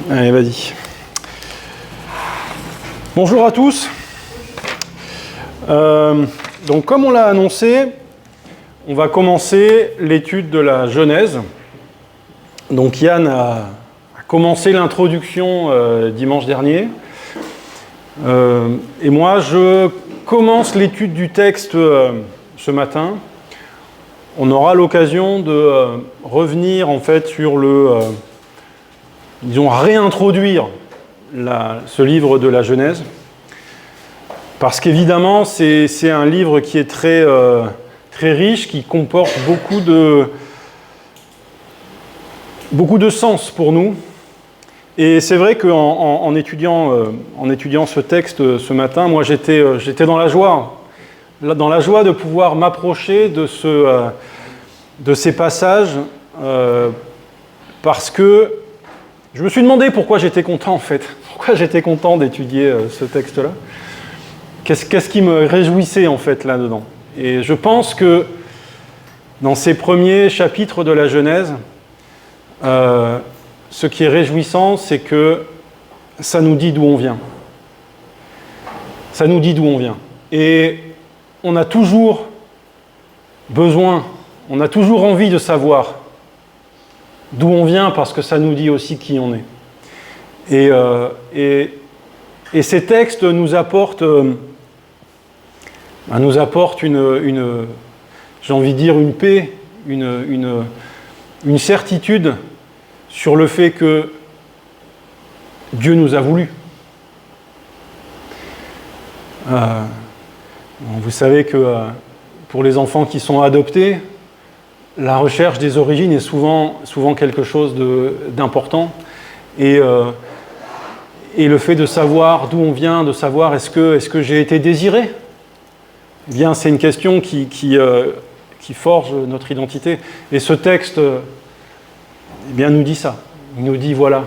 Allez, vas-y. Bonjour à tous. Donc, comme on l'a annoncé, on va commencer l'étude de la Genèse. Donc, Yann a commencé l'introduction dimanche dernier. Et moi, je commence l'étude du texte ce matin. On aura l'occasion de revenir en fait sur disons, réintroduire ce livre de la Genèse. Parce qu'évidemment, c'est un livre qui est très, très riche, qui comporte beaucoup de sens pour nous. Et c'est vrai qu'en étudiant ce texte ce matin, moi j'étais dans la joie de pouvoir m'approcher de ces passages, parce que je me suis demandé pourquoi j'étais content en fait, pourquoi j'étais content d'étudier ce texte-là. Qu'est-ce qui me réjouissait en fait là-dedans? Et je pense que dans ces premiers chapitres de la Genèse, ce qui est réjouissant, c'est que ça nous dit d'où on vient. Ça nous dit d'où on vient. Et on a toujours besoin, on a toujours envie de savoir d'où on vient, parce que ça nous dit aussi qui on est. Et ces textes nous apportent une j'ai envie de dire une paix, une certitude sur le fait que Dieu nous a voulu. Vous savez que pour les enfants qui sont adoptés, la recherche des origines est souvent quelque chose d'important. Et le fait de savoir d'où on vient, de savoir est-ce que j'ai été désiré, eh bien, c'est une question qui forge notre identité. Et ce texte eh bien, nous dit ça. Il nous dit, voilà,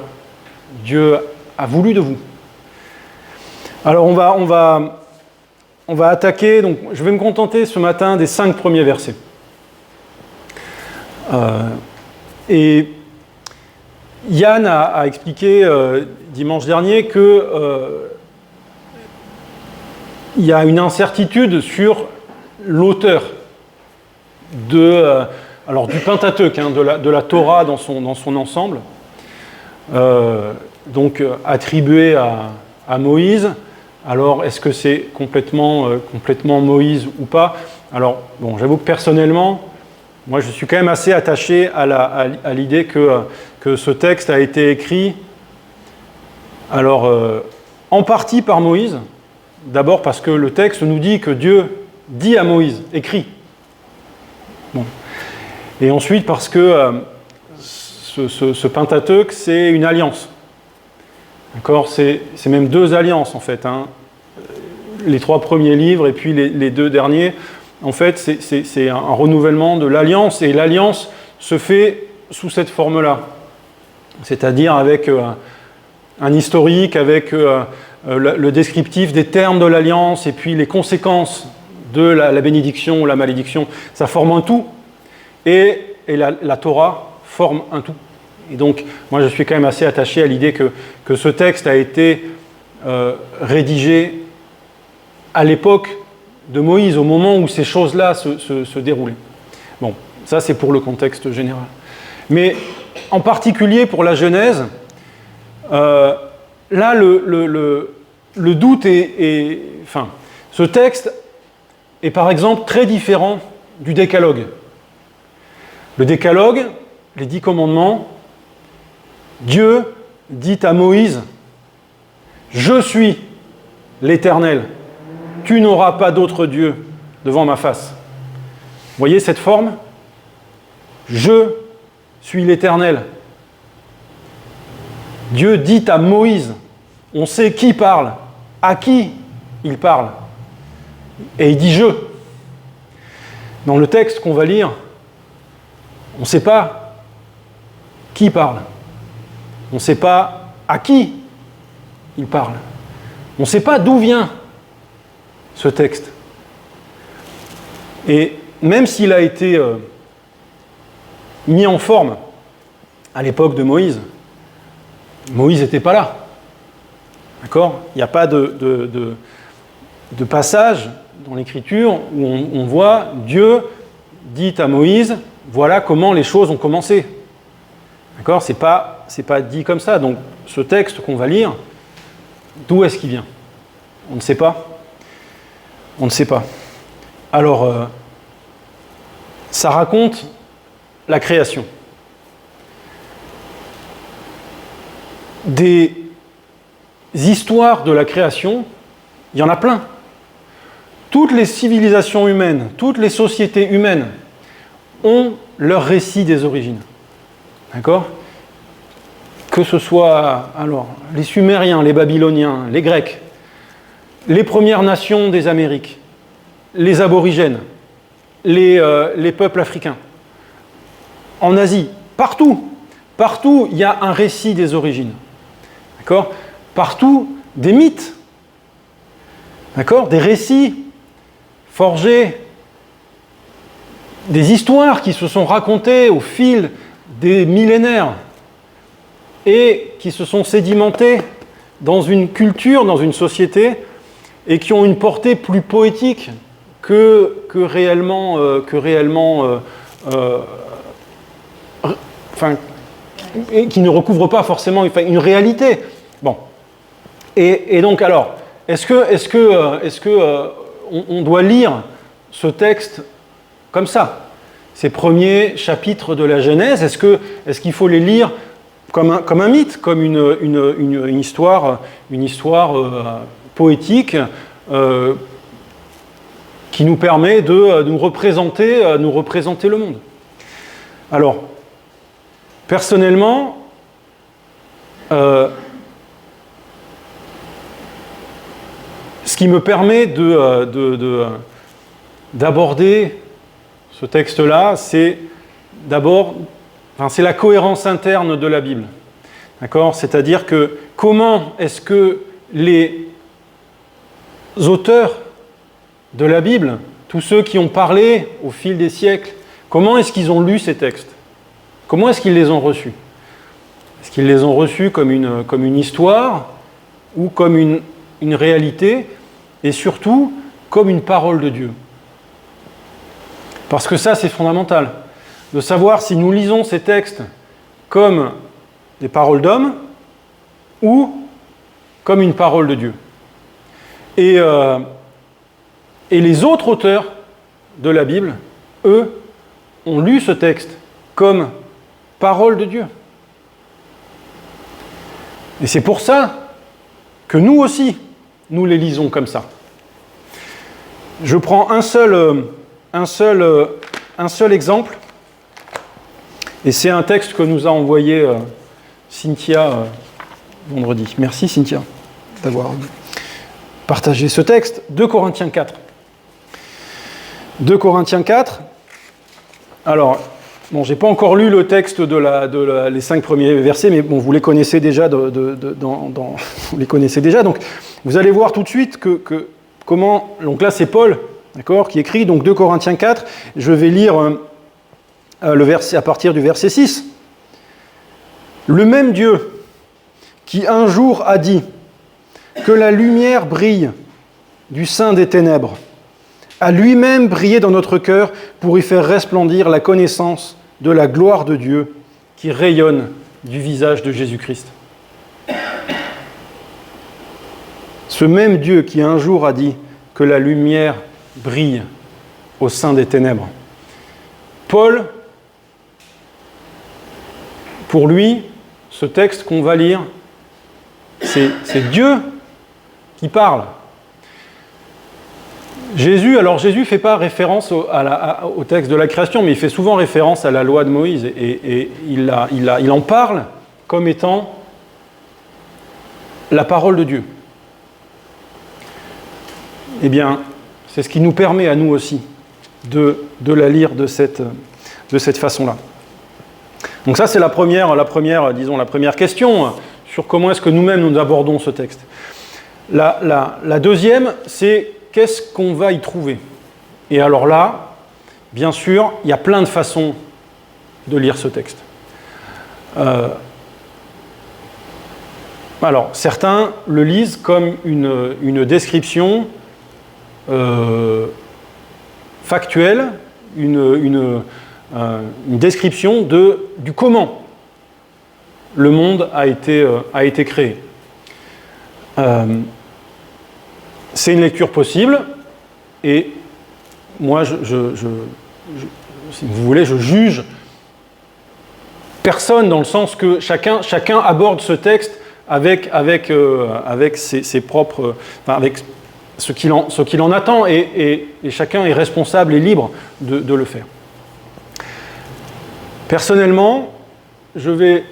Dieu a voulu de vous. Alors, on va attaquer, donc je vais me contenter ce matin des 5 premiers versets. Et Yann a expliqué dimanche dernier que il y a une incertitude sur l'auteur du Pentateuque, de la Torah dans son ensemble, donc attribué à Moïse. Alors, est-ce que c'est complètement Moïse ou pas? Alors, bon, j'avoue que personnellement, moi, je suis quand même assez attaché à l'idée que ce texte a été écrit, alors, en partie par Moïse. D'abord parce que le texte nous dit que Dieu dit à Moïse, écrit. Bon. Et ensuite parce que ce Pentateuque, c'est une alliance. D'accord ? C'est même 2 alliances en fait. Les 3 premiers livres et puis les 2 derniers. En fait, c'est un renouvellement de l'alliance. Et l'alliance se fait sous cette forme-là. C'est-à-dire avec un historique, avec le descriptif des termes de l'alliance et puis les conséquences de la bénédiction ou la malédiction. Ça forme un tout. Et la Torah forme un tout. Et donc, moi, je suis quand même assez attaché à l'idée que ce texte a été rédigé à l'époque de Moïse, au moment où ces choses-là se déroulaient. Bon, ça, c'est pour le contexte général. Mais en particulier pour la Genèse, là, le doute enfin, ce texte est par exemple très différent du Décalogue. Le Décalogue, les 10 commandements, Dieu dit à Moïse, « Je suis l'Éternel, tu n'auras pas d'autre Dieu devant ma face. » Vous voyez cette forme ? Je suis l'Éternel. Dieu dit à Moïse, on sait qui parle, à qui il parle. Et il dit « je ». Dans le texte qu'on va lire, on ne sait pas qui parle. On ne sait pas à qui il parle. On ne sait pas d'où vient ce texte. Et même s'il a été mis en forme à l'époque de Moïse, Moïse n'était pas là. D'accord ? Il n'y a pas de passage dans l'Écriture où on voit Dieu dit à Moïse, voilà comment les choses ont commencé. D'accord ? C'est pas dit comme ça. Donc ce texte qu'on va lire, d'où est-ce qu'il vient ? On ne sait pas. On ne sait pas. Alors, ça raconte la création. Des histoires de la création, il y en a plein. Toutes les civilisations humaines, toutes les sociétés humaines ont leur récit des origines. D'accord ? Que ce soit alors, les Sumériens, les Babyloniens, les Grecs, les Premières Nations des Amériques, les aborigènes, les peuples africains, en Asie, partout, il y a un récit des origines. D'accord ? Partout, des mythes, d'accord ? Des récits forgés, des histoires qui se sont racontées au fil des millénaires et qui se sont sédimentées dans une culture, dans une société, et qui ont une portée plus poétique que réellement, et qui ne recouvre pas forcément une réalité. Bon. Et donc alors, est-ce que on doit lire ce texte comme ça, ces premiers chapitres de la Genèse, est-ce qu'il faut les lire comme un mythe, comme une histoire poétique qui nous permet de nous représenter le monde. Alors, personnellement, ce qui me permet d'aborder ce texte-là, c'est c'est la cohérence interne de la Bible. D'accord ? C'est-à-dire que comment est-ce que les auteurs de la Bible, tous ceux qui ont parlé au fil des siècles, comment est-ce qu'ils ont lu ces textes ? Comment est-ce qu'ils les ont reçus ? Est-ce qu'ils les ont reçus comme une histoire ou comme une réalité et surtout comme une parole de Dieu ? Parce que ça, c'est fondamental, de savoir si nous lisons ces textes comme des paroles d'hommes ou comme une parole de Dieu. Et les autres auteurs de la Bible, eux, ont lu ce texte comme parole de Dieu. Et c'est pour ça que nous aussi, nous les lisons comme ça. Je prends un seul exemple, et c'est un texte que nous a envoyé Cynthia vendredi. Merci Cynthia d'avoir partagé ce texte. 2 Corinthiens 4. 2 Corinthiens 4. Alors, bon, j'ai pas encore lu le texte les 5 premiers versets, mais bon, vous les connaissez déjà. Vous les connaissez déjà. Donc, vous allez voir tout de suite comment. Donc là, c'est Paul, d'accord, qui écrit. Donc 2 Corinthiens 4. Je vais lire le verset à partir du verset 6. Le même Dieu qui un jour a dit que la lumière brille du sein des ténèbres, a lui-même brillé dans notre cœur pour y faire resplendir la connaissance de la gloire de Dieu qui rayonne du visage de Jésus-Christ. Ce même Dieu qui un jour a dit que la lumière brille au sein des ténèbres. Paul, pour lui, ce texte qu'on va lire, c'est Dieu qui parle. Jésus ne fait pas référence au texte de la création, mais il fait souvent référence à la loi de Moïse. Et il en parle comme étant la parole de Dieu. Eh bien, c'est ce qui nous permet à nous aussi de la lire de cette façon-là. Donc ça, c'est la première question sur comment est-ce que nous-mêmes nous abordons ce texte. La deuxième, c'est qu'est-ce qu'on va y trouver ? Et alors là, bien sûr, il y a plein de façons de lire ce texte. Alors, certains le lisent comme une description factuelle, une description du comment le monde a été créé. C'est une lecture possible, et moi, si vous voulez, je juge personne, dans le sens que chacun aborde ce texte avec ses propres, enfin, avec ce qu'il en attend, et chacun est responsable et libre de le faire. Personnellement, je vais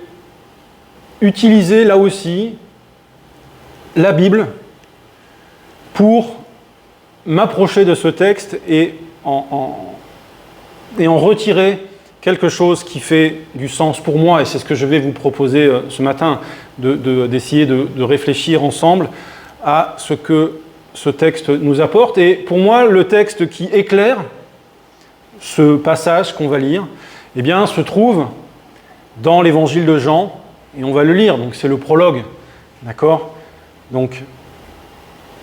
utiliser là aussi la Bible pour m'approcher de ce texte et en retirer quelque chose qui fait du sens pour moi, et c'est ce que je vais vous proposer ce matin, d'essayer de réfléchir ensemble à ce que ce texte nous apporte. Et pour moi, le texte qui éclaire ce passage qu'on va lire, eh bien, se trouve dans l'évangile de Jean, et on va le lire, donc c'est le prologue, d'accord ? Donc,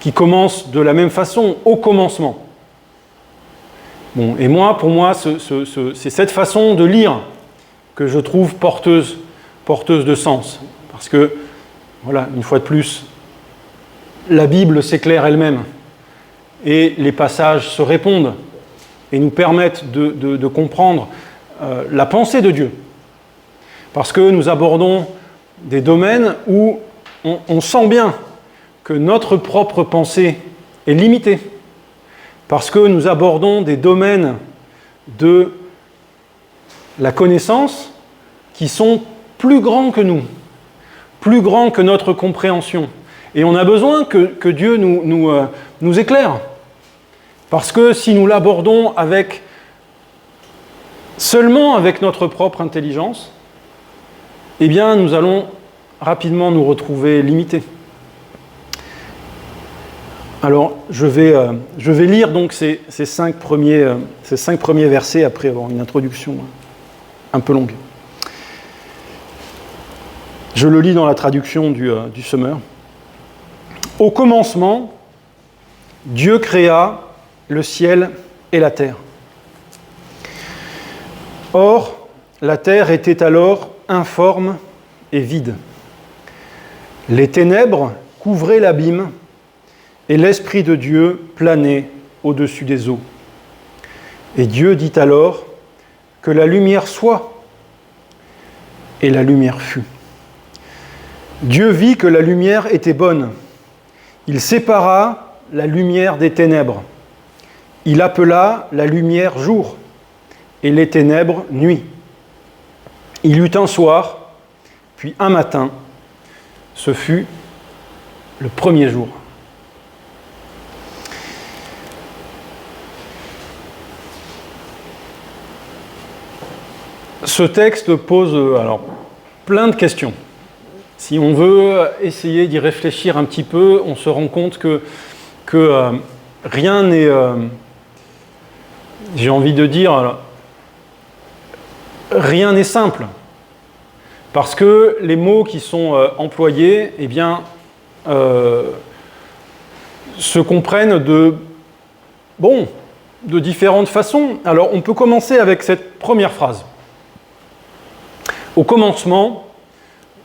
qui commence de la même façon, au commencement. Bon, et pour moi, c'est cette façon de lire que je trouve porteuse de sens. Parce que, voilà, une fois de plus, la Bible s'éclaire elle-même, et les passages se répondent, et nous permettent de comprendre la pensée de Dieu. Parce que nous abordons des domaines où on sent bien que notre propre pensée est limitée. Parce que nous abordons des domaines de la connaissance qui sont plus grands que nous, plus grands que notre compréhension. Et on a besoin que Dieu nous éclaire. Parce que si nous l'abordons seulement avec notre propre intelligence, eh bien, nous allons rapidement nous retrouver limités. Alors, je vais lire donc ces 5 premiers versets après avoir une introduction un peu longue. Je le lis dans la traduction du Semeur. « Au commencement, Dieu créa le ciel et la terre. Or, la terre était alors informe et vide. Les ténèbres couvraient l'abîme, et l'Esprit de Dieu planait au-dessus des eaux. Et Dieu dit alors que la lumière soit, et la lumière fut. Dieu vit que la lumière était bonne. Il sépara la lumière des ténèbres. Il appela la lumière jour, et les ténèbres nuit. Il y eut un soir, puis un matin. Ce fut le premier jour. » Ce texte pose plein de questions. Si on veut essayer d'y réfléchir un petit peu, on se rend compte que rien n'est, j'ai envie de dire, rien n'est simple. Parce que les mots qui sont employés, eh bien, se comprennent de différentes façons. Alors, on peut commencer avec cette première phrase. Au commencement,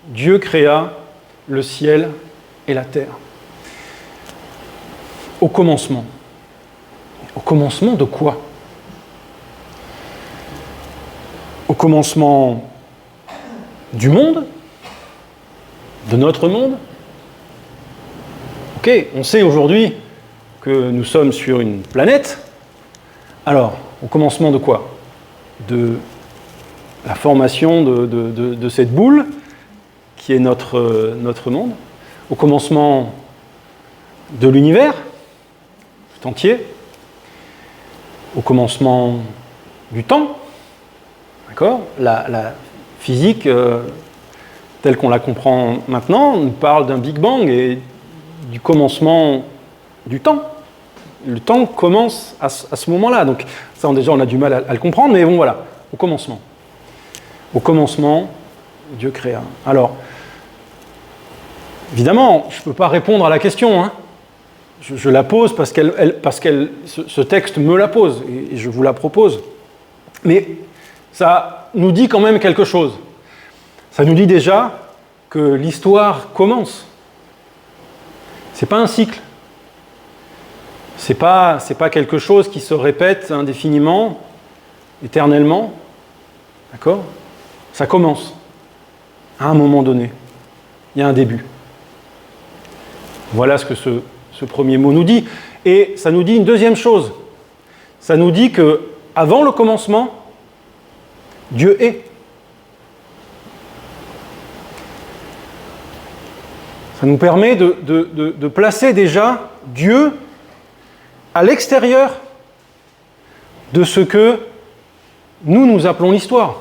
Dieu créa le ciel et la terre. Au commencement. Au commencement de quoi ? Au commencement du monde ? De notre monde ? Ok, on sait aujourd'hui que nous sommes sur une planète. Alors, au commencement de quoi ? De la formation de cette boule qui est notre monde, au commencement de l'univers tout entier, au commencement du temps, d'accord ? La physique, telle qu'on la comprend maintenant, nous parle d'un Big Bang et du commencement du temps. Le temps commence à ce moment-là, donc ça déjà on a du mal à le comprendre, mais bon voilà, au commencement. Au commencement, Dieu créa. Alors, Évidemment, je ne peux pas répondre à la question. Hein. Je la pose parce que ce texte me la pose et je vous la propose. Mais ça nous dit quand même quelque chose. Ça nous dit déjà que l'histoire commence. Ce n'est pas un cycle. Ce n'est pas quelque chose qui se répète indéfiniment, éternellement. D'accord ? Ça commence. À un moment donné. Il y a un début. Voilà ce que ce premier mot nous dit. Et ça nous dit une deuxième chose. Ça nous dit que avant le commencement, Dieu est. Ça nous permet de placer déjà Dieu à l'extérieur de ce que nous appelons l'histoire.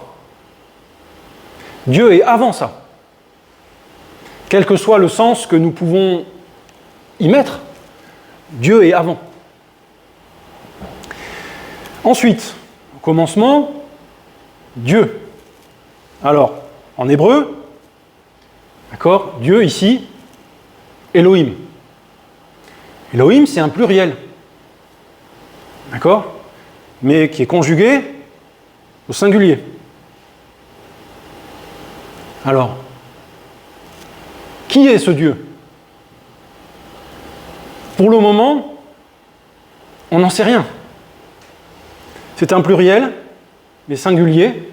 Dieu est avant ça. Quel que soit le sens que nous pouvons y mettre, Dieu est avant. Ensuite, au commencement, Dieu. Alors, en hébreu, d'accord, Dieu ici, Elohim. Elohim, c'est un pluriel. D'accord ? Mais qui est conjugué au singulier. Alors, qui est ce Dieu ? Pour le moment, on n'en sait rien. C'est un pluriel, mais singulier.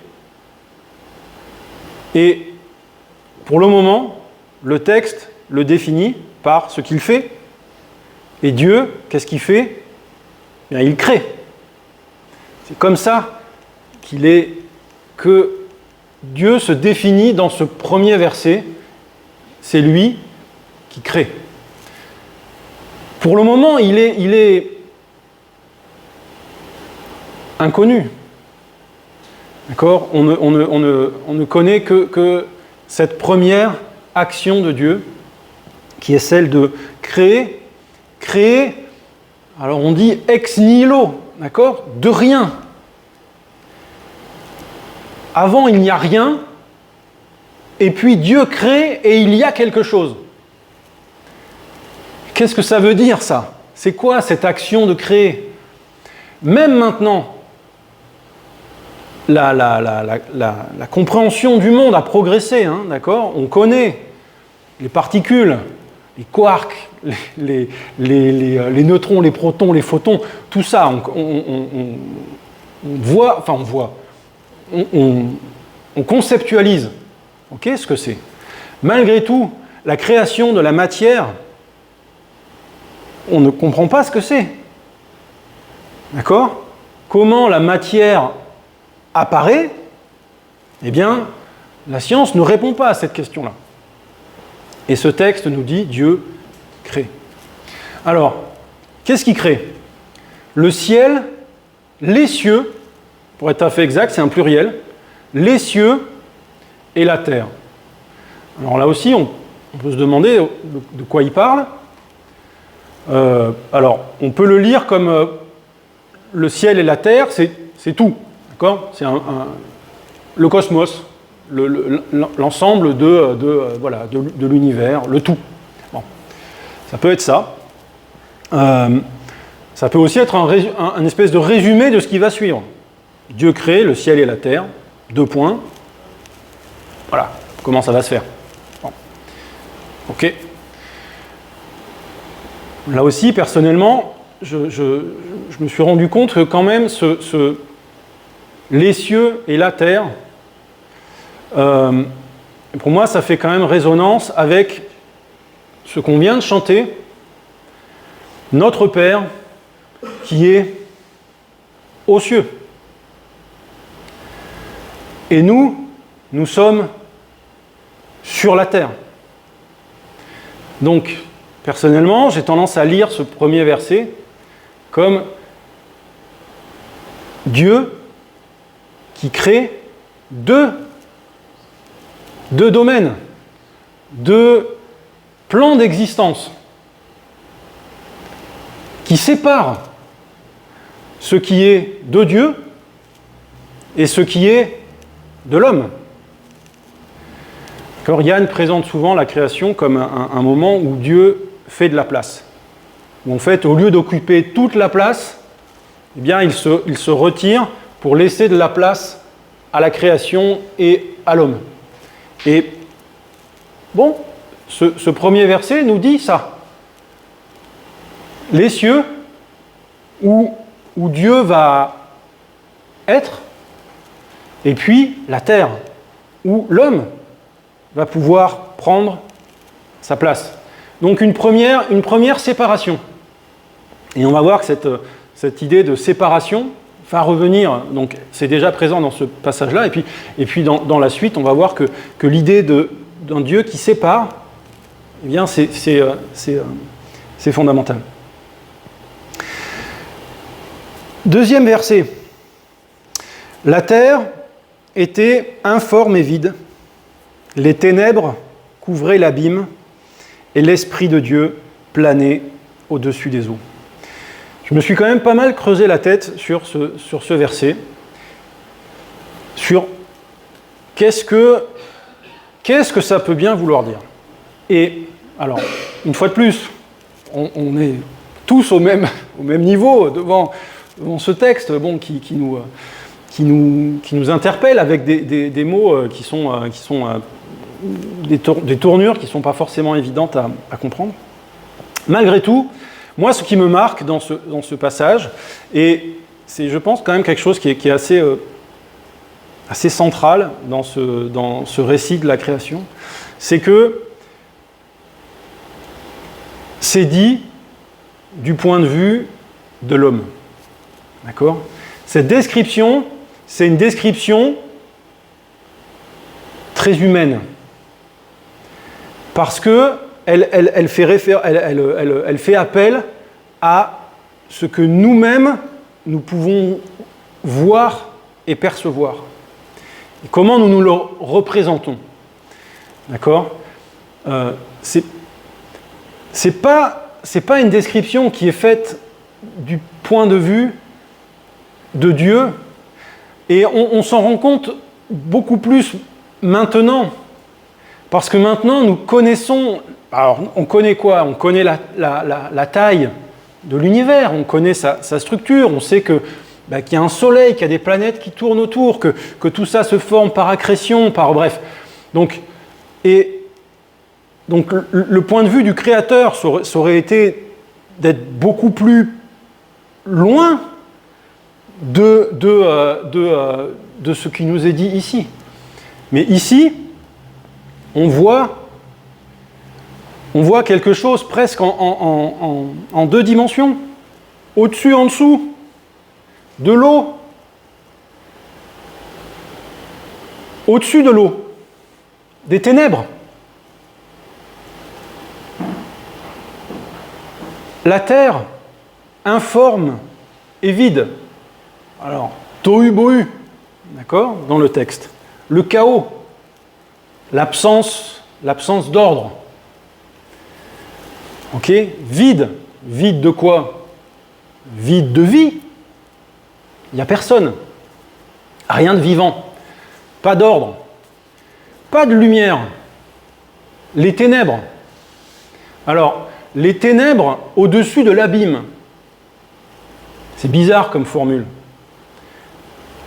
Et pour le moment, le texte le définit par ce qu'il fait. Et Dieu, qu'est-ce qu'il fait ? Bien, il crée. C'est comme ça que Dieu se définit dans ce premier verset. C'est lui qui crée. Pour le moment, il est inconnu. D'accord ? On ne connaît que cette première action de Dieu, qui est celle de créer. Créer, alors on dit ex nihilo, d'accord ? De rien. Avant, il n'y a rien, et puis Dieu crée et il y a quelque chose. Qu'est-ce que ça veut dire, ça ? C'est quoi cette action de créer ? Même maintenant, la compréhension du monde a progressé, hein, d'accord ? On connaît les particules, les quarks, les neutrons, les protons, les photons, tout ça, on conceptualise, okay, ce que c'est. Malgré tout, la création de la matière, on ne comprend pas ce que c'est. D'accord ? Comment la matière apparaît ? Eh bien, la science ne répond pas à cette question-là. Et ce texte nous dit Dieu crée. Alors, qu'est-ce qui crée ? Le ciel, les cieux, pour être tout à fait exact, c'est un pluriel, les cieux et la terre. Alors là aussi, on peut se demander de quoi il parle. Alors, on peut le lire comme le ciel et la terre, c'est tout, d'accord ? C'est le cosmos, l'ensemble de l'univers, le tout. Bon. Ça peut être ça. Ça peut aussi être un espèce de résumé de ce qui va suivre. Dieu crée le ciel et la terre, 2 points. Voilà, comment ça va se faire. Bon. Ok. Là aussi, personnellement, je me suis rendu compte que quand même, les cieux et la terre, pour moi, ça fait quand même résonance avec ce qu'on vient de chanter, notre Père qui est aux cieux. Et nous sommes sur la terre. Donc, personnellement, j'ai tendance à lire ce premier verset comme Dieu qui crée deux domaines, 2 plans d'existence qui séparent ce qui est de Dieu et ce qui est de l'homme. D'accord, Yann présente souvent la création comme un moment où Dieu fait de la place. Où en fait, au lieu d'occuper toute la place, eh bien, il se retire pour laisser de la place à la création et à l'homme. Et bon, ce premier verset nous dit ça. Les cieux, où Dieu va être, et puis la terre, où l'homme va pouvoir prendre sa place. Donc une première séparation. Et on va voir que cette idée de séparation va revenir, donc c'est déjà présent dans ce passage-là, et puis dans la suite, on va voir que l'idée d'un Dieu qui sépare, eh bien c'est fondamental. Deuxième verset. La terre était informe et vide, les ténèbres couvraient l'abîme, et l'Esprit de Dieu planait au-dessus des eaux. Je me suis quand même pas mal creusé la tête sur ce verset, sur qu'est-ce que ça peut bien vouloir dire. Et alors, une fois de plus, on est tous au même niveau devant ce texte qui nous interpelle avec des mots qui sont des tournures qui ne sont pas forcément évidentes à comprendre. Malgré tout, moi, ce qui me marque dans ce passage, et c'est, je pense, quand même quelque chose qui est assez central dans ce récit de la création, c'est que c'est dit du point de vue de l'homme. D'accord ? Cette description, c'est une description très humaine. Parce qu'elle fait appel à ce que nous-mêmes, nous pouvons voir et percevoir. Et comment nous le représentons. D'accord ? C'est pas une description qui est faite du point de vue de Dieu, et on s'en rend compte beaucoup plus maintenant, parce que maintenant nous connaissons, alors on connaît quoi ? On connaît la taille de l'univers, on connaît sa structure, on sait qu'il y a un soleil, qu'il y a des planètes qui tournent autour, que tout ça se forme par accrétion, bref. Donc le point de vue du Créateur, ça aurait été d'être beaucoup plus loin de ce qui nous est dit ici. Mais ici, on voit quelque chose presque en deux dimensions. Au-dessus, en dessous, de l'eau. Au-dessus de l'eau, des ténèbres. La terre, informe et vide. Alors, tohu-bohu, d'accord, dans le texte. Le chaos, l'absence d'ordre. Ok, vide. Vide de quoi ? Vide de vie. Il n'y a personne. Rien de vivant. Pas d'ordre. Pas de lumière. Les ténèbres. Alors, les ténèbres au-dessus de l'abîme. C'est bizarre comme formule.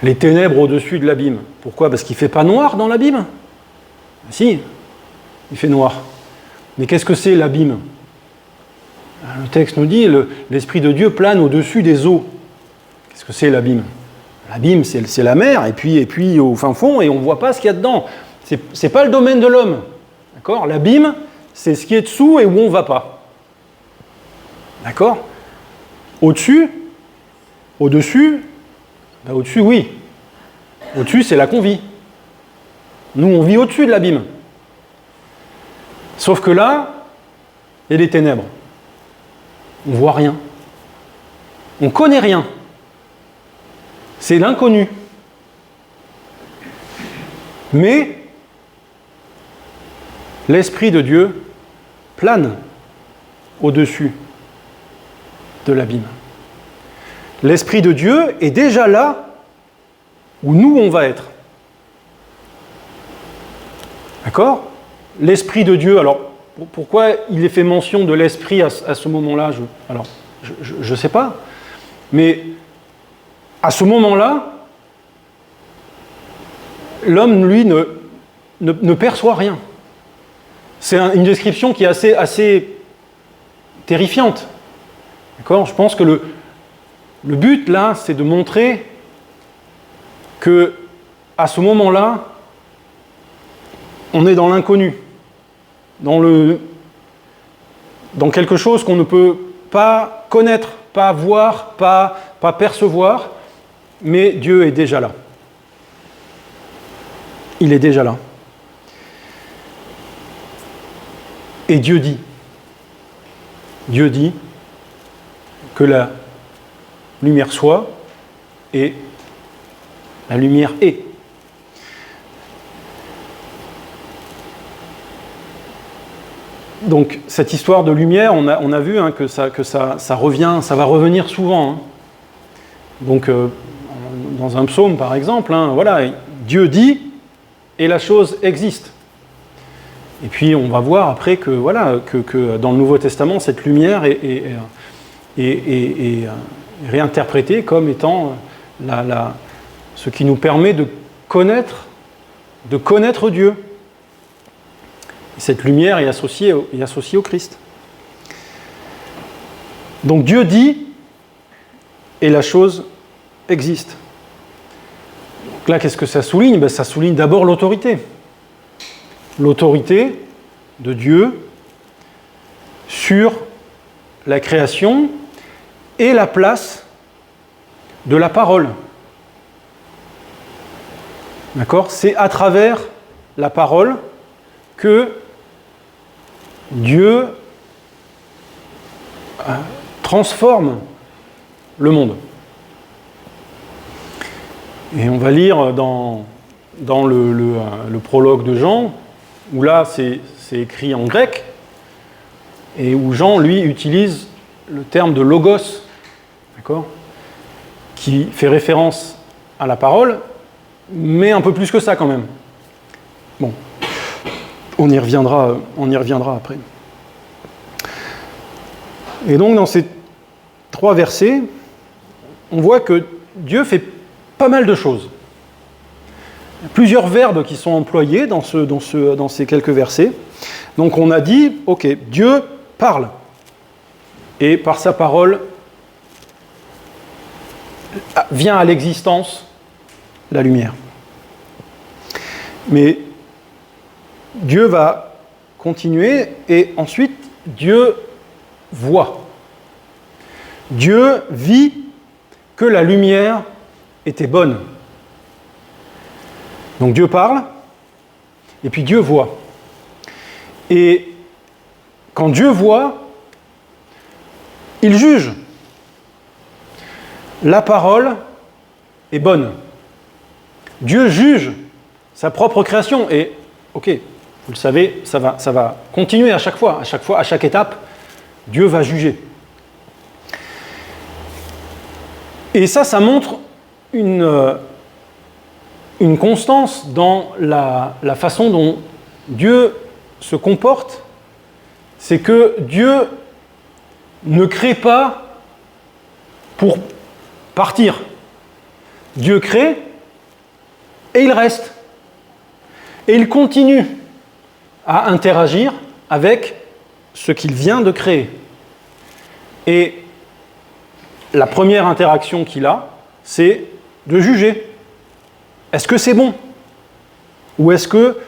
Les ténèbres au-dessus de l'abîme. Pourquoi ? Parce qu'il ne fait pas noir dans l'abîme ? Si, il fait noir. Mais qu'est-ce que c'est l'abîme ? Le texte nous dit l'Esprit de Dieu plane au-dessus des eaux. Qu'est-ce que c'est l'abîme ? L'abîme, c'est la mer, et puis au fin fond, et on ne voit pas ce qu'il y a dedans. Ce n'est pas le domaine de l'homme. D'accord ? L'abîme, c'est ce qui est dessous et où on ne va pas. D'accord ? Au-dessus, au-dessus, au-dessus, oui. Au-dessus, c'est là qu'on vit. Nous, on vit au-dessus de l'abîme. Sauf que là, il y a des ténèbres. On ne voit rien. On ne connaît rien. C'est l'inconnu. Mais l'Esprit de Dieu plane au-dessus de l'abîme. L'Esprit de Dieu est déjà là où nous, on va être. D'accord ? l'Esprit de Dieu, alors pourquoi il est fait mention de l'Esprit à ce moment-là? Je ne sais pas, mais à ce moment-là, l'homme, lui, ne perçoit rien. C'est une description qui est assez terrifiante. D'accord? Je pense que le but, là, c'est de montrer que à ce moment-là, on est dans l'inconnu, dans quelque chose qu'on ne peut pas connaître, pas voir, pas percevoir, mais Dieu est déjà là. Il est déjà là. Et Dieu dit que la lumière soit, et la lumière est. Donc cette histoire de lumière, on a vu que ça revient, ça va revenir souvent. Hein. Donc dans un psaume par exemple, voilà, Dieu dit et la chose existe. Et puis on va voir après que voilà que dans le Nouveau Testament cette lumière est réinterprétée comme étant ce qui nous permet de connaître Dieu. Cette lumière est associée au Christ. Donc Dieu dit et la chose existe. Donc là, qu'est-ce que ça souligne? Ça souligne d'abord l'autorité. L'autorité de Dieu sur la création et la place de la parole. D'accord? C'est à travers la parole que Dieu transforme le monde. Et on va lire dans le prologue de Jean, où là c'est écrit en grec, et où Jean, lui, utilise le terme de logos, d'accord, qui fait référence à la parole, mais un peu plus que ça quand même. Bon, on y reviendra après. Et donc dans ces 3 versets, on voit que Dieu fait pas mal de choses. Il y a plusieurs verbes qui sont employés dans ces quelques versets. Donc on a dit, ok, Dieu parle. Et par sa parole vient à l'existence la lumière. Mais Dieu va continuer et ensuite Dieu voit. Dieu vit que la lumière était bonne. Donc Dieu parle et puis Dieu voit. Et quand Dieu voit, il juge. La parole est bonne. Dieu juge sa propre création et, ok, vous le savez, ça va continuer à chaque fois, à chaque étape, Dieu va juger. Et ça montre une constance dans la façon dont Dieu se comporte. C'est que Dieu ne crée pas pour partir. Dieu crée et il reste. Et il continue à interagir avec ce qu'il vient de créer. Et la première interaction qu'il a, c'est de juger. Est-ce que c'est bon? Ou est-ce que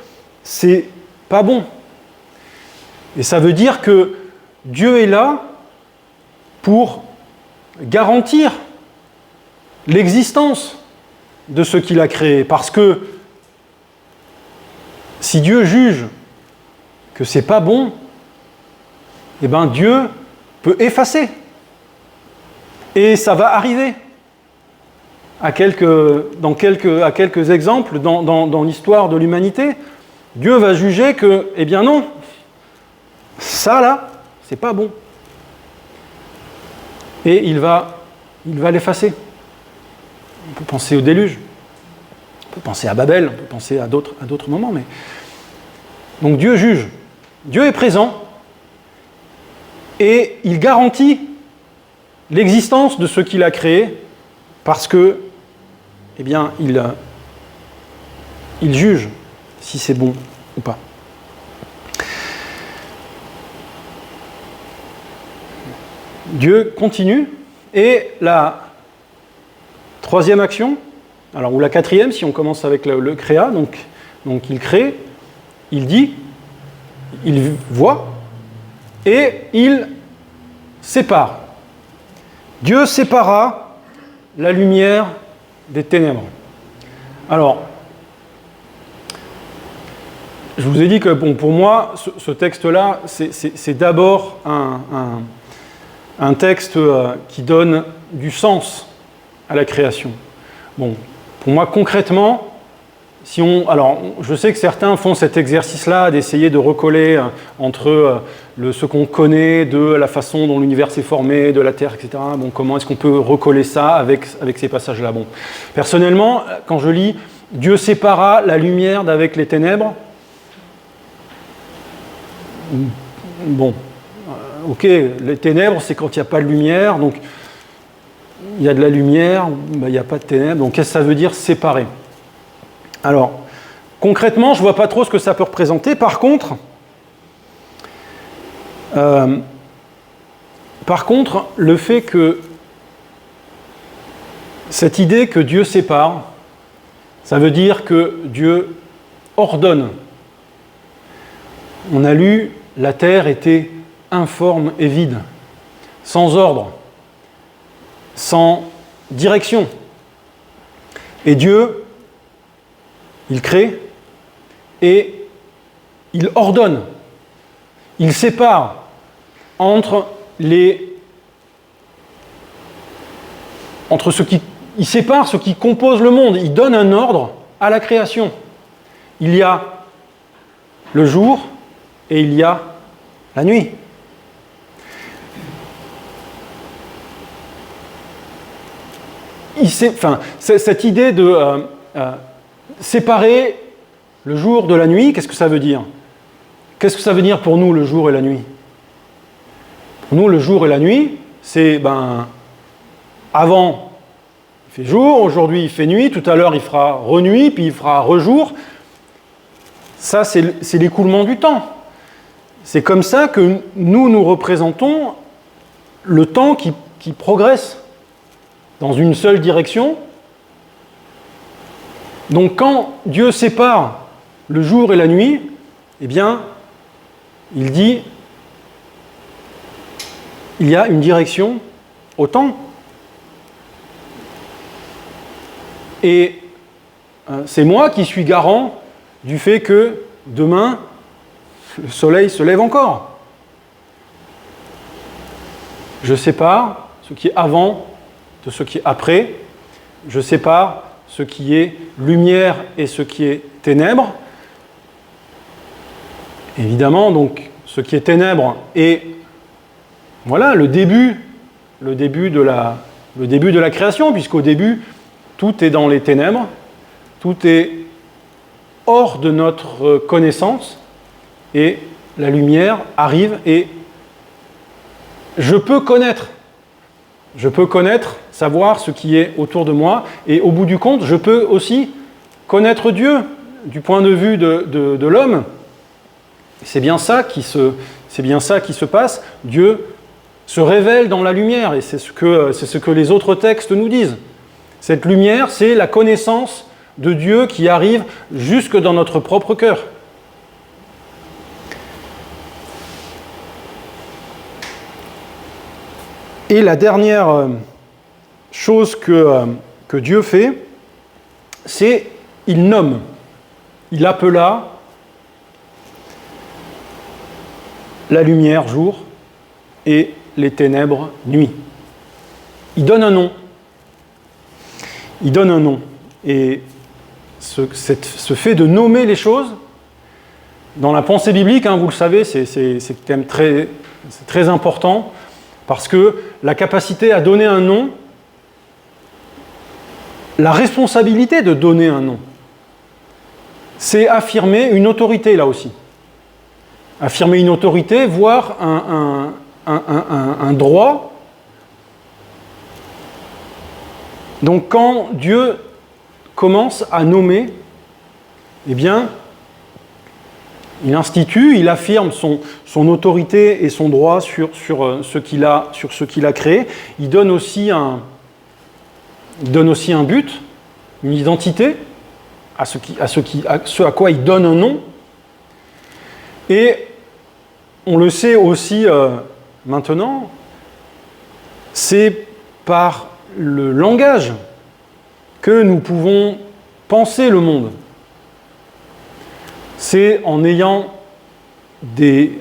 c'est pas bon? Et ça veut dire que Dieu est là pour garantir l'existence de ce qu'il a créé. Parce que si Dieu juge que c'est pas bon, eh bien Dieu peut effacer. Et ça va arriver. À quelques exemples dans l'histoire de l'humanité, Dieu va juger que, eh bien non, ça là, c'est pas bon. Et il va l'effacer. On peut penser au déluge, on peut penser à Babel, on peut penser à d'autres moments, mais Donc Dieu juge. Dieu est présent et il garantit l'existence de ce qu'il a créé parce que, eh bien, il juge si c'est bon ou pas. Dieu continue et la troisième action, alors ou la quatrième si on commence avec le créa, donc il crée, il dit, il voit et il sépare. Dieu sépara la lumière des ténèbres. Alors, je vous ai dit que bon, pour moi, ce texte-là, c'est d'abord un texte qui donne du sens à la création. Bon, pour moi, concrètement, alors, je sais que certains font cet exercice-là d'essayer de recoller entre ce qu'on connaît de la façon dont l'univers s'est formé, de la Terre, etc. Bon, comment est-ce qu'on peut recoller ça avec ces passages-là? Bon, personnellement, quand je lis « Dieu sépara la lumière d'avec les ténèbres », bon, ok, les ténèbres, c'est quand il n'y a pas de lumière, donc il y a de la lumière, ben, il n'y a pas de ténèbres, donc qu'est-ce que ça veut dire séparer? Alors, concrètement, je ne vois pas trop ce que ça peut représenter. Par contre, le fait que cette idée que Dieu sépare, ça veut dire que Dieu ordonne. On a lu, la terre était informe et vide, sans ordre, sans direction. Et Dieu, il crée et il ordonne. Il sépare entre il sépare ce qui compose le monde. Il donne un ordre à la création. Il y a le jour et il y a la nuit. Cette idée de séparer le jour de la nuit, qu'est-ce que ça veut dire? Qu'est-ce que ça veut dire pour nous, le jour et la nuit? Pour nous, le jour et la nuit, c'est, avant, il fait jour, aujourd'hui, il fait nuit, tout à l'heure, il fera re-nuit, puis il fera re-jour. Ça, c'est l'écoulement du temps. C'est comme ça que nous représentons le temps qui progresse dans une seule direction. Donc quand Dieu sépare le jour et la nuit, eh bien, il dit, il y a une direction au temps. Et c'est moi qui suis garant du fait que demain, le soleil se lève encore. Je sépare ce qui est avant de ce qui est après. Je sépare ce qui est lumière et ce qui est ténèbres. Évidemment, donc, ce qui est ténèbres est voilà, le début de la création, puisqu'au début, tout est dans les ténèbres, tout est hors de notre connaissance, et la lumière arrive, et je peux connaître, savoir ce qui est autour de moi, et au bout du compte, je peux aussi connaître Dieu du point de vue de l'homme. C'est bien ça qui se passe. Dieu se révèle dans la lumière, et c'est ce que les autres textes nous disent. Cette lumière, c'est la connaissance de Dieu qui arrive jusque dans notre propre cœur. Et la dernière chose que Dieu fait, c'est il nomme. Il appela la lumière jour et les ténèbres nuit. Il donne un nom. Il donne un nom. Et ce fait de nommer les choses, dans la pensée biblique, vous le savez, c'est quand même très important, parce que la capacité à donner un nom, la responsabilité de donner un nom, c'est affirmer une autorité là aussi. affirmer une autorité, voire un droit. Donc quand Dieu commence à nommer, eh bien, il institue, il affirme son autorité et son droit sur ce qu'il a créé. Il donne aussi un but, une identité à ce à quoi il donne un nom. Et on le sait aussi maintenant, c'est par le langage que nous pouvons penser le monde. C'est en ayant des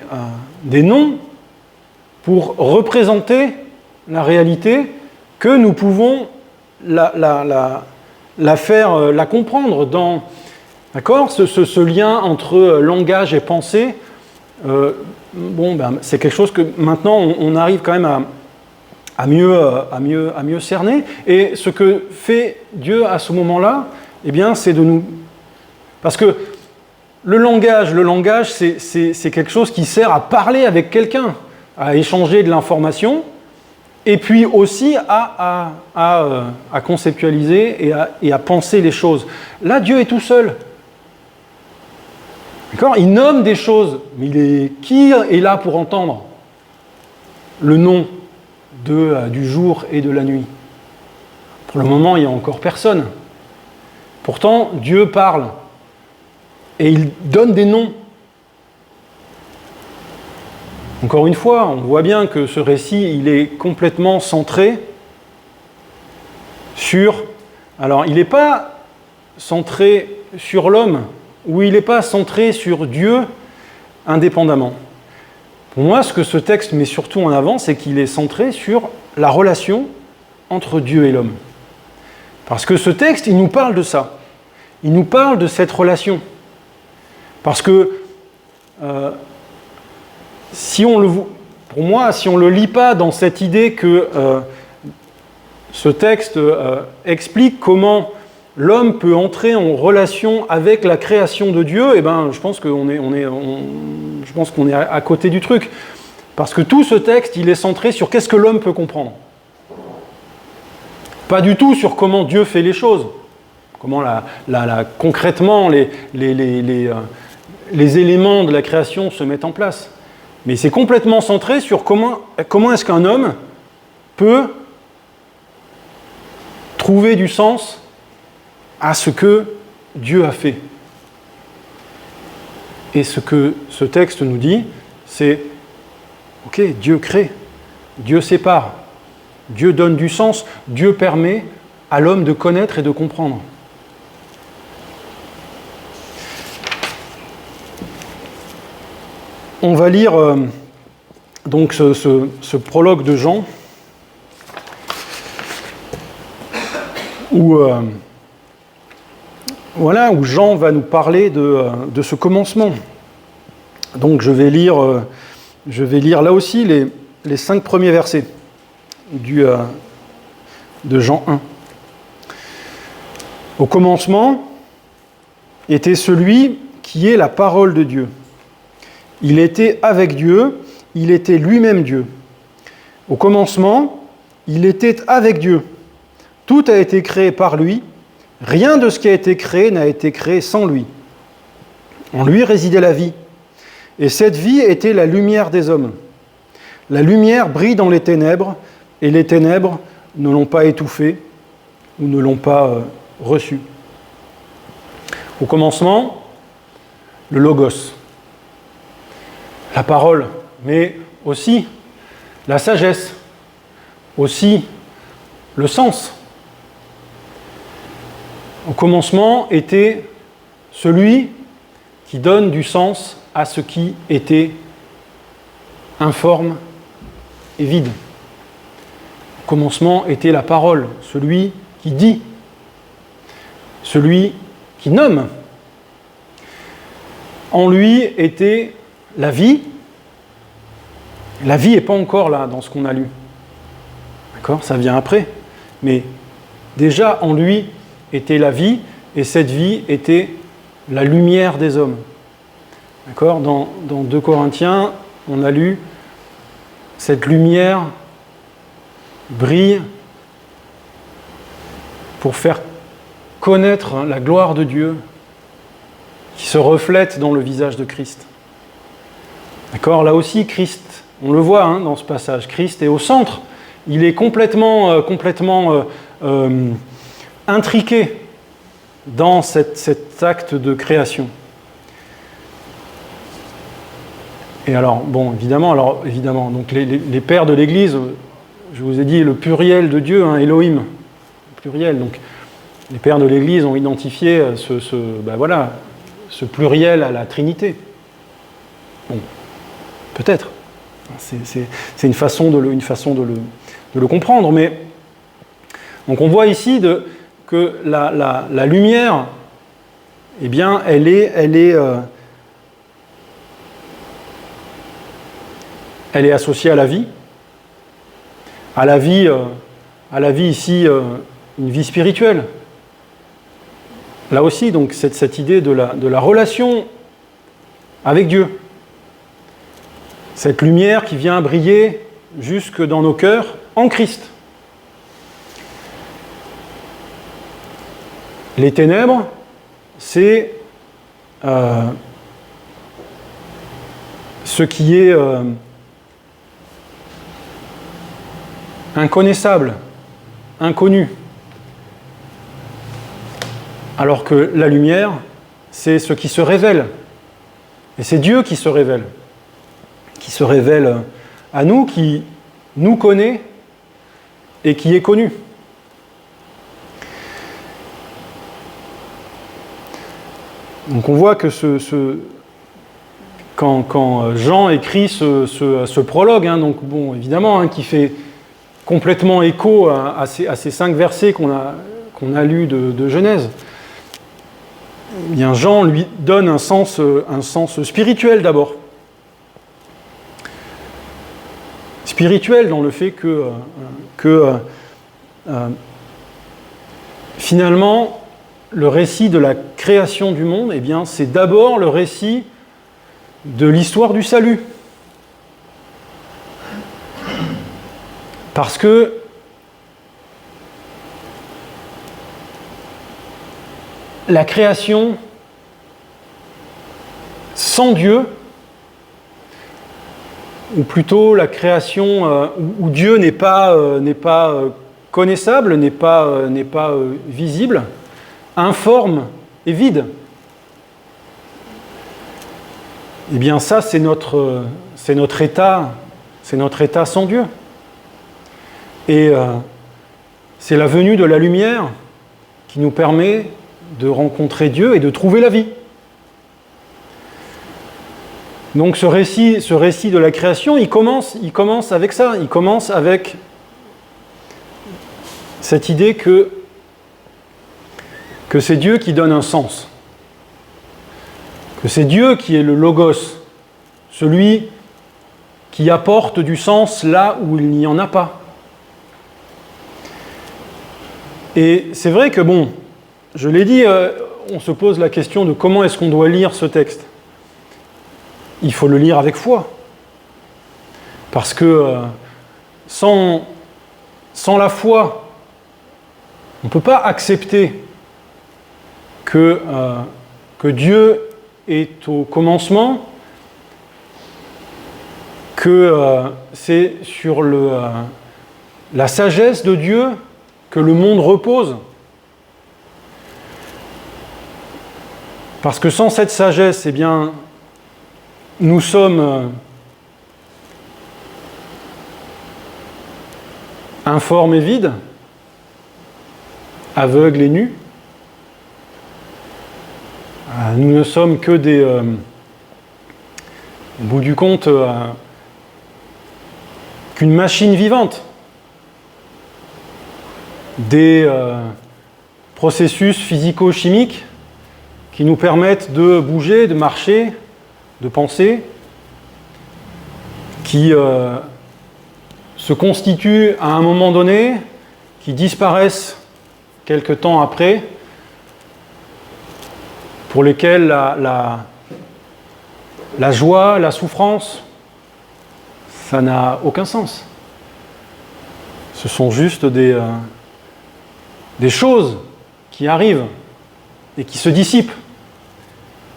noms pour représenter la réalité que nous pouvons la comprendre dans, d'accord, ce lien entre langage et pensée. C'est quelque chose que maintenant on arrive quand même à mieux cerner. Et ce que fait Dieu à ce moment-là, eh bien, c'est de nous... Parce que le langage, c'est quelque chose qui sert à parler avec quelqu'un, à échanger de l'information, et puis aussi à conceptualiser et à penser les choses. Là, Dieu est tout seul. D'accord ? Il nomme des choses, mais qui est là pour entendre le nom du jour et de la nuit ? Pour le moment, il n'y a encore personne. Pourtant, Dieu parle et il donne des noms. Encore une fois, on voit bien que ce récit, il est complètement centré sur... Alors, il n'est pas centré sur l'homme, ou il n'est pas centré sur Dieu indépendamment. Pour moi, ce que ce texte met surtout en avant, c'est qu'il est centré sur la relation entre Dieu et l'homme. Parce que ce texte, il nous parle de ça. Il nous parle de cette relation. Parce que, pour moi, si on ne le lit pas dans cette idée que ce texte explique comment l'homme peut entrer en relation avec la création de Dieu, eh ben, je pense qu'on est à côté du truc. Parce que tout ce texte, il est centré sur qu'est-ce que l'homme peut comprendre. Pas du tout sur comment Dieu fait les choses. Comment concrètement les éléments de la création se mettent en place. Mais c'est complètement centré sur comment est-ce qu'un homme peut trouver du sens à ce que Dieu a fait. Et ce que ce texte nous dit, c'est ok, Dieu crée, Dieu sépare, Dieu donne du sens, Dieu permet à l'homme de connaître et de comprendre. On va lire donc ce prologue de Jean, où Jean va nous parler de ce commencement. Donc je vais lire là aussi les 5 premiers versets de Jean 1. Au commencement était celui qui est la parole de Dieu. Il était avec Dieu, il était lui-même Dieu. Au commencement, il était avec Dieu. Tout a été créé par lui. Rien de ce qui a été créé n'a été créé sans lui. En lui résidait la vie. Et cette vie était la lumière des hommes. La lumière brille dans les ténèbres, et les ténèbres ne l'ont pas étouffée ou ne l'ont pas reçue. Au commencement, le logos, la parole, mais aussi la sagesse, aussi le sens. Au commencement était celui qui donne du sens à ce qui était informe et vide. Au commencement était la parole, celui qui dit, celui qui nomme. En lui était la vie. La vie n'est pas encore là dans ce qu'on a lu. D'accord ? Ça vient après. Mais déjà en lui était la vie, et cette vie était la lumière des hommes. D'accord ? Dans 2 Corinthiens, on a lu « Cette lumière brille pour faire connaître la gloire de Dieu qui se reflète dans le visage de Christ. » D'accord ? Là aussi, Christ, on le voit dans ce passage, Christ est au centre. Il est complètement intriqué dans cet acte de création. Et alors, bon, évidemment, donc les pères de l'Église, je vous ai dit le pluriel de Dieu, Elohim, pluriel. Donc, les pères de l'Église ont identifié ce pluriel à la Trinité. Bon, peut-être. C'est une façon de le comprendre, mais donc on voit ici que la lumière, eh bien, elle est associée à la vie ici, une vie spirituelle. Là aussi, donc, cette idée de la relation avec Dieu. Cette lumière qui vient briller jusque dans nos cœurs en Christ. Les ténèbres, c'est ce qui est inconnaissable, inconnu. Alors que la lumière, c'est ce qui se révèle. Et c'est Dieu qui se révèle à nous, qui nous connaît et qui est connu. Donc on voit que quand Jean écrit ce prologue, donc bon, évidemment, qui fait complètement écho à ces 5 versets qu'on a lus de Genèse, eh bien Jean lui donne un sens spirituel d'abord. Spirituel dans le fait que finalement, le récit de la création du monde, eh bien, c'est d'abord le récit de l'histoire du salut. Parce que la création sans Dieu, ou plutôt la création où Dieu n'est pas connaissable, n'est pas visible, informe et vide. Eh bien ça, c'est notre état sans Dieu. Et c'est la venue de la lumière qui nous permet de rencontrer Dieu et de trouver la vie. Donc ce récit de la création, il commence avec ça, il commence avec cette idée que c'est Dieu qui donne un sens, que c'est Dieu qui est le logos, celui qui apporte du sens là où il n'y en a pas. Et c'est vrai que, bon, je l'ai dit, on se pose la question de comment est-ce qu'on doit lire ce texte. Il faut le lire avec foi. Parce que sans la foi, on ne peut pas accepter que Dieu est au commencement, que c'est sur la sagesse de Dieu que le monde repose. Parce que sans cette sagesse, eh bien, nous sommes informes et vides, aveugles et nus. Nous ne sommes que au bout du compte, qu'une machine vivante. Des processus physico-chimiques qui nous permettent de bouger, de marcher, de penser, qui se constituent à un moment donné, qui disparaissent quelque temps après, pour lesquels la joie, la souffrance, ça n'a aucun sens. Ce sont juste des choses qui arrivent et qui se dissipent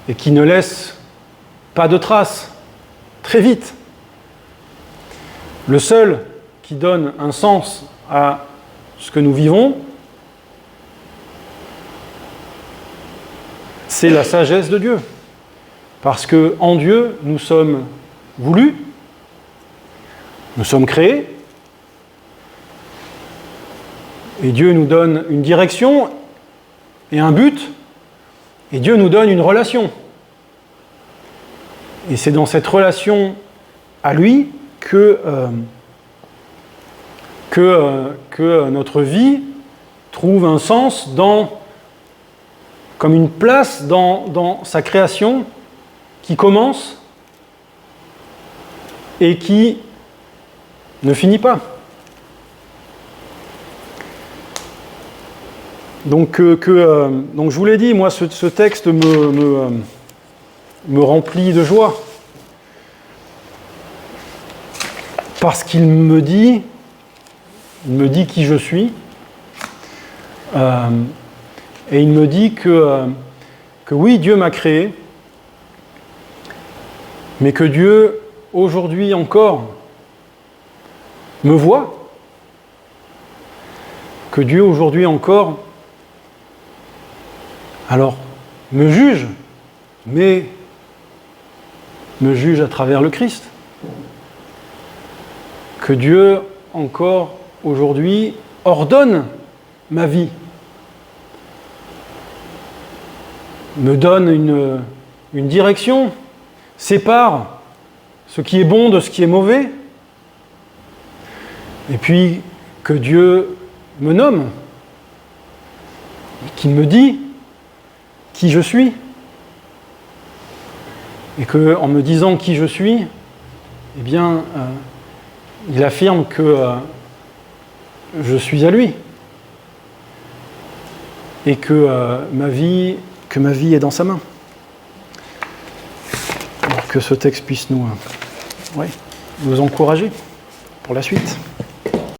et qui ne laissent pas de traces très vite. Le seul qui donne un sens à ce que nous vivons, c'est la sagesse de Dieu. Parce qu'en Dieu, nous sommes voulus, nous sommes créés, et Dieu nous donne une direction et un but, et Dieu nous donne une relation. Et c'est dans cette relation à lui que notre vie trouve un sens comme une place dans sa création qui commence et qui ne finit pas. Donc je vous l'ai dit, moi ce texte me remplit de joie. Parce qu'il me dit qui je suis, et il me dit que oui, Dieu m'a créé, mais que Dieu, aujourd'hui encore, me voit, que Dieu, aujourd'hui encore, alors, me juge, mais me juge à travers le Christ. Que Dieu, encore aujourd'hui, ordonne ma vie, me donne une direction, sépare ce qui est bon de ce qui est mauvais, et puis que Dieu me nomme, qu'il me dit qui je suis, et qu'en me disant qui je suis, eh bien, il affirme que je suis à lui et que ma vie est dans sa main. Alors que ce texte puisse nous encourager pour la suite.